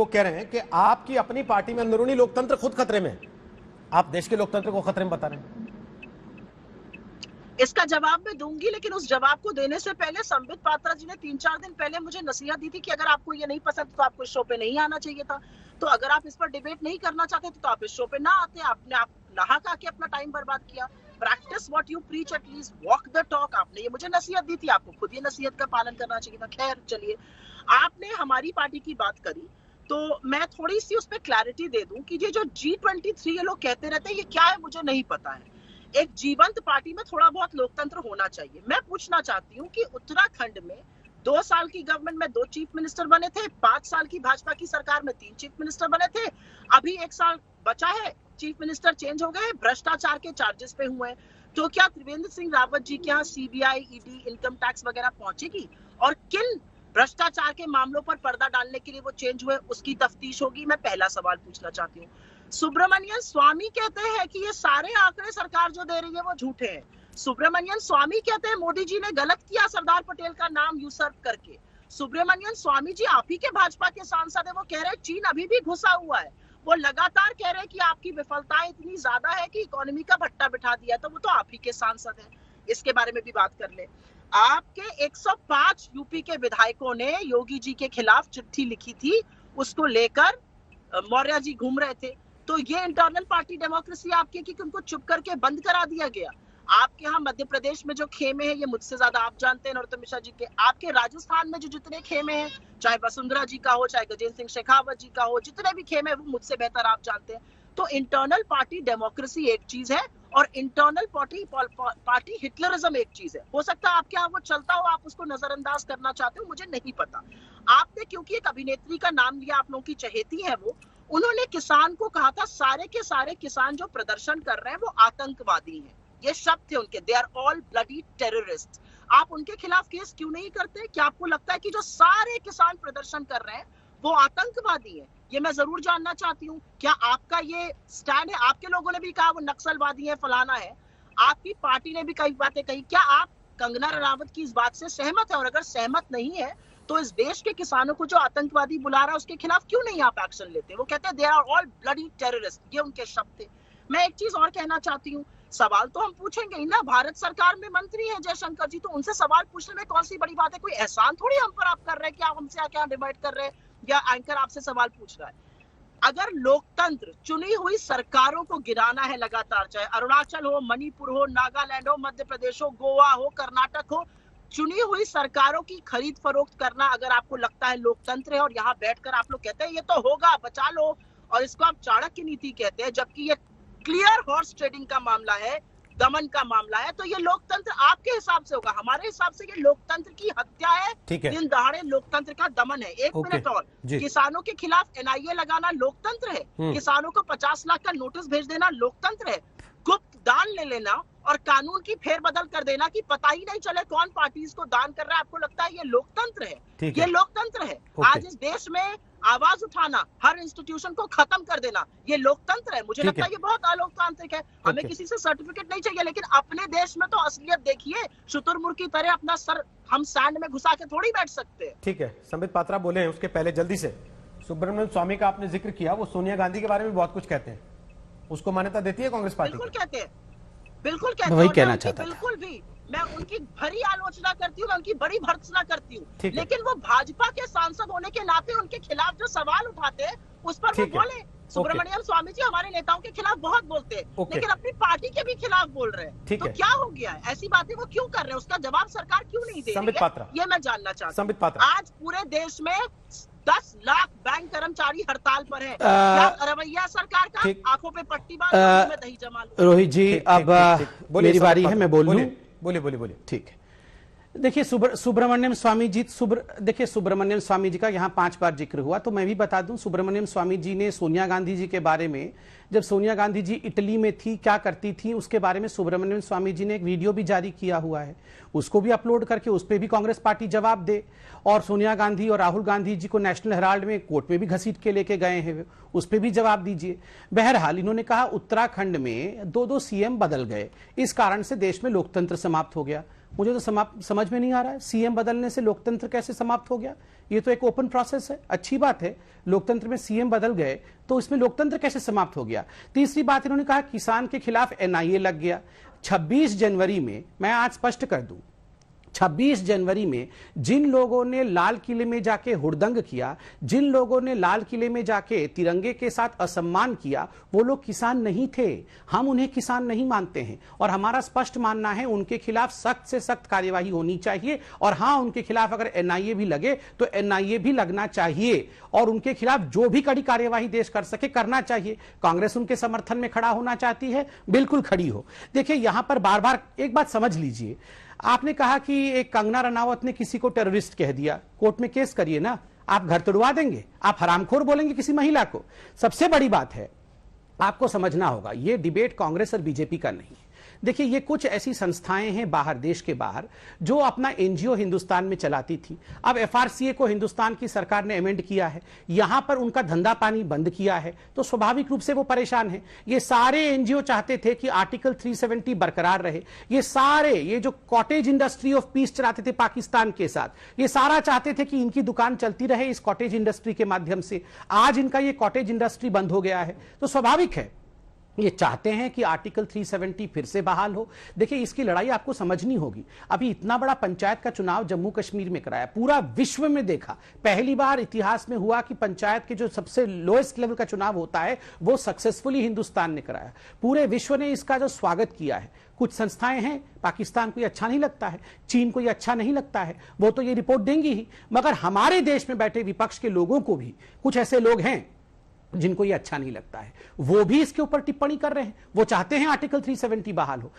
लोग कह रहे हैं कि आपकी अपनी पार्टी में अंदरूनी लोकतंत्र खुद खतरे में है, आप देश के लोकतंत्र को खतरे में बता रहे हैं। इसका जवाब मैं दूंगी, लेकिन उस जवाब को देने से पहले संबित पात्रा जी ने 3-4 दिन पहले मुझे नसीहत दी थी कि अगर आपको ये नहीं पसंद तो आपको इस शो पे नहीं आना चाहिए था। तो अगर आप इस पर डिबेट नहीं करना चाहते तो आप इस शो पे ना आते। आपने आप नहा खा के अपना टाइम बर्बाद किया। Practice what you preach, at least walk the talk. आपने ये मुझे नसीहत दी थी, आपको खुद ये नसीहत का पालन करना चाहिए था। खैर चलिए, आपने हमारी पार्टी की बात करी तो मैं थोड़ी सी उस पर क्लैरिटी दे दूं कि ये जो G23 ये लोग कहते रहते हैं, ये क्या है मुझे नहीं पता है। एक जीवंत पार्टी में थोड़ा बहुत लोकतंत्र होना चाहिए। मैं पूछना चाहती हूँ कि उत्तराखंड में 2 साल की गवर्नमेंट में 2 चीफ मिनिस्टर बने थे, 5 साल की भाजपा की सरकार में 3 चीफ मिनिस्टर बने थे, अभी 1 साल बचा है, चीफ मिनिस्टर चेंज हो गए, भ्रष्टाचार के चार्जेस पे हुए हैं। तो क्या त्रिवेंद्र सिंह रावत जी के यहाँ CBI, ED, इनकम टैक्स वगैरह पहुंचेगी और किन भ्रष्टाचार के मामलों पर पर्दा डालने के लिए वो चेंज हुए उसकी तफ्तीश होगी? मैं पहला सवाल पूछना चाहती हूँ। सुब्रमण्यम स्वामी कहते हैं कि ये सारे आंकड़े सरकार जो दे रही है वो झूठे हैं। सुब्रमण्यम स्वामी कहते हैं मोदी जी ने गलत किया सरदार पटेल का नाम यूसर्फ करके। सुब्रमण्यम स्वामी जी आप ही के भाजपा के सांसद है, वो कह रहे हैं चीन अभी भी घुसा हुआ है। वो लगातार कह रहे हैं कि आपकी विफलताएं इतनी ज्यादा है कि इकोनॉमी का भट्टा बिठा दिया, तो वो तो आप ही के सांसद हैं। इसके बारे में भी बात कर ले। आपके 105 यूपी के विधायकों ने योगी जी के खिलाफ चिट्ठी लिखी थी, उसको लेकर मौर्य जी घूम रहे थे। तो ये इंटरनल पार्टी डेमोक्रेसी आपकी कि उनको चुप करके बंद करा दिया गया। आपके यहाँ मध्य प्रदेश में जो खेमे हैं, ये मुझसे ज्यादा आप जानते हैं नरोत्तम मिश्रा जी के। आपके राजस्थान में जो जितने खेमे हैं, चाहे वसुंधरा जी का हो, चाहे गजेंद्र सिंह शेखावत जी का हो, जितने भी खेमे हैं वो मुझसे बेहतर आप जानते हैं। तो इंटरनल पार्टी डेमोक्रेसी एक चीज है और इंटरनल पार्टी हिटलरिज्म एक चीज है। हो सकता है आपके यहाँ वो चलता हो, आप उसको नजरअंदाज करना चाहते हो, मुझे नहीं पता। आपने क्योंकि एक अभिनेत्री का नाम लिया, आप लोगों की चहेती है वो, उन्होंने किसान को कहा था सारे के सारे किसान जो प्रदर्शन कर रहे हैं वो आतंकवादी हैं। ये शब्द थे उनके, they are all bloody terrorist. आप उनके खिलाफ केस क्यों नहीं करते? क्या आपको लगता है कि जो सारे किसान प्रदर्शन कर रहे हैं वो आतंकवादी हैं? ये मैं जरूर जानना चाहती हूँ। क्या आपका ये स्टैंड है? आपके लोगों ने भी कहा वो नक्सलवादी है, फलाना है। आपकी पार्टी ने भी कई बातें कही। क्या आप कंगना रनावत की इस बात से सहमत है? और अगर सहमत नहीं है तो इस देश के किसानों को जो आतंकवादी बुला रहा है उसके खिलाफ क्यों नहीं आप एक्शन लेते? वो कहते हैं they are all bloody terrorist, ये उनके शब्द थे। मैं एक चीज और कहना चाहती हूँ, सवाल तो हम पूछेंगे ही ना। भारत सरकार में मंत्री है जयशंकर जी, तो उनसे सवाल पूछने में कौन सी बड़ी बात है? कोई एहसान थोड़ी हम पर आप कर रहे हैं कि आप हमसे आके यहाँ डिबेट कर रहे हैं या एंकर आपसे सवाल पूछ रहा है। अगर लोकतंत्र चुनी हुई सरकारों को गिराना है लगातार, चाहे अरुणाचल हो, मणिपुर हो, नागालैंड हो, मध्य प्रदेश हो, गोवा हो, कर्नाटक हो, चुनी हुई सरकारों की खरीद फरोख्त करना अगर आपको लगता है लोकतंत्र है, और यहाँ बैठकर आप लोग कहते हैं ये तो होगा, बचा लो, और इसको आप चाणक्य नीति कहते हैं, जबकि ये क्लियर हॉर्स ट्रेडिंग का मामला है, दमन का मामला है, तो ये लोकतंत्र आपके हिसाब से होगा। हमारे हिसाब से ये लोकतंत्र की हत्या है, दिन दहाड़े लोकतंत्र का दमन है। एक मिनट और, किसानों के खिलाफ NIA लगाना लोकतंत्र है? किसानों को 50 लाख का नोटिस भेज देना लोकतंत्र है? गुप्त दान ले लेना और कानून की फेरबदल कर देना कि पता ही नहीं चले कौन पार्टी इसको दान कर रहा है, आपको लगता है ये लोकतंत्र है? ये लोकतंत्र है। आज इस देश में आवाज उठाना, हर इंस्टीट्यूशन को खत्म कर देना, ये लोकतंत्र है? मुझे लगता है ये बहुत अलोकतांत्रिक है। हमें किसी से सर्टिफिकेट नहीं चाहिए, लेकिन अपने देश में तो असलियत देखिए। शुतुरमुर्ग की तरह अपना सर हम सैंड में घुसा के थोड़ी बैठ सकते हैं। ठीक है, संबित पात्रा बोले हैं, उसके पहले जल्दी से सुब्रमण्यम स्वामी का आपने जिक्र किया, वो सोनिया गांधी के बारे में बहुत कुछ कहते हैं, उसको मान्यता देती है कांग्रेस पार्टी? बिल्कुल कहते हैं, बिल्कुल कहते हैं, वही कहना चाहता था। बिल्कुल भी मैं उनकी भरी आलोचना करती हूँ, मैं उनकी बड़ी भर्त्सना करती हूँ, लेकिन वो भाजपा के सांसद होने के नाते उनके खिलाफ जो सवाल उठाते हैं उस पर वो बोले। सुब्रमण्यम स्वामी जी हमारे नेताओं के खिलाफ बहुत बोलते हैं, लेकिन अपनी पार्टी के भी खिलाफ बोल रहे हैं। तो क्या हो गया है? ऐसी बातें वो क्यों कर रहे हैं? उसका जवाब सरकार क्यों नहीं दे रही है? ये मैं जानना चाहता हूँ। आज पूरे देश में 10 लाख बैंक कर्मचारी हड़ताल पर है। क्या रवैया सरकार का? आंखों पे पट्टी बांध में दही जमा लो। रोहित जी, अब मेरी बारी है, मैं बोल लूं? बोलिए। ठीक है, देखिए सुब्रमण्यम स्वामी जी, देखिए सुब्रमण्यम स्वामी जी का यहाँ 5 बार जिक्र हुआ, तो मैं भी बता दूं, सुब्रमण्यम स्वामी जी ने सोनिया गांधी जी के बारे में, जब सोनिया गांधी जी इटली में थी क्या करती थी उसके बारे में सुब्रमण्यम स्वामी जी ने एक वीडियो भी जारी किया हुआ है, उसको भी अपलोड करके उस पर भी कांग्रेस पार्टी जवाब दे। और सोनिया गांधी और राहुल गांधी जी को नेशनल हेराल्ड में कोर्ट में भी घसीट के लेके गए हैं, उस पर भी जवाब दीजिए। बहरहाल इन्होंने कहा उत्तराखंड में 2-2 CM बदल गए, इस कारण से देश में लोकतंत्र समाप्त हो गया। मुझे तो समझ में नहीं आ रहा है, सीएम बदलने से लोकतंत्र कैसे समाप्त हो गया? ये तो एक ओपन प्रोसेस है, अच्छी बात है, लोकतंत्र में सीएम बदल गए तो इसमें लोकतंत्र कैसे समाप्त हो गया? तीसरी बात इन्होंने कहा किसान के खिलाफ एनआईए लग गया। 26 जनवरी में, मैं आज स्पष्ट कर दूं, 26 जनवरी में जिन लोगों ने लाल किले में जाके हुड़दंग किया, जिन लोगों ने लाल किले में जाके तिरंगे के साथ असम्मान किया, वो लोग किसान नहीं थे। हम उन्हें किसान नहीं मानते हैं और हमारा स्पष्ट मानना है उनके खिलाफ सख्त से सख्त कार्यवाही होनी चाहिए। और हां, उनके खिलाफ अगर एनआईए भी लगे तो एनआईए भी लगना चाहिए और उनके खिलाफ जो भी कड़ी कार्यवाही देश कर सके करना चाहिए। कांग्रेस उनके समर्थन में खड़ा होना चाहती है, बिल्कुल खड़ी हो। देखिए, यहां पर बार बार एक बात समझ लीजिए, आपने कहा कि एक कंगना रनावत ने किसी को टेररिस्ट कह दिया, कोर्ट में केस करिए ना, आप घर तोड़वा देंगे, आप हरामखोर बोलेंगे किसी महिला को। सबसे बड़ी बात है, आपको समझना होगा, यह डिबेट कांग्रेस और बीजेपी का नहीं है। देखिए, ये कुछ ऐसी संस्थाएं हैं बाहर, देश के बाहर, जो अपना एनजीओ हिंदुस्तान में चलाती थी। अब एफआरसीए को हिंदुस्तान की सरकार ने अमेंड किया है, यहां पर उनका धंधा पानी बंद किया है, तो स्वाभाविक रूप से वो परेशान है। ये सारे एनजीओ चाहते थे कि आर्टिकल 370 बरकरार रहे। ये सारे, ये जो कॉटेज इंडस्ट्री ऑफ पीस चलाते थे पाकिस्तान के साथ, ये सारा चाहते थे कि इनकी दुकान चलती रहे इस कॉटेज इंडस्ट्री के माध्यम से। आज इनका ये कॉटेज इंडस्ट्री बंद हो गया है, तो स्वाभाविक है ये चाहते हैं कि आर्टिकल 370 फिर से बहाल हो। देखिए, इसकी लड़ाई आपको समझनी होगी। अभी इतना बड़ा पंचायत का चुनाव जम्मू कश्मीर में कराया, पूरा विश्व में देखा, पहली बार इतिहास में हुआ कि पंचायत के जो सबसे लोएस्ट लेवल का चुनाव होता है वो सक्सेसफुली हिंदुस्तान ने कराया। पूरे विश्व ने इसका जो स्वागत किया है। कुछ संस्थाएं हैं, पाकिस्तान को ये अच्छा नहीं लगता है, चीन को ये अच्छा नहीं लगता है, वो तो ये रिपोर्ट देंगी ही, मगर हमारे देश में बैठे विपक्ष के लोगों को भी कुछ ऐसे लोग हैं जिनको ये अच्छा नहीं लगता है, वो भी इसके ऊपर टिप्पणी कर रहे हैं। वो चाहते हैं आर्टिकल 370 बहाल हो।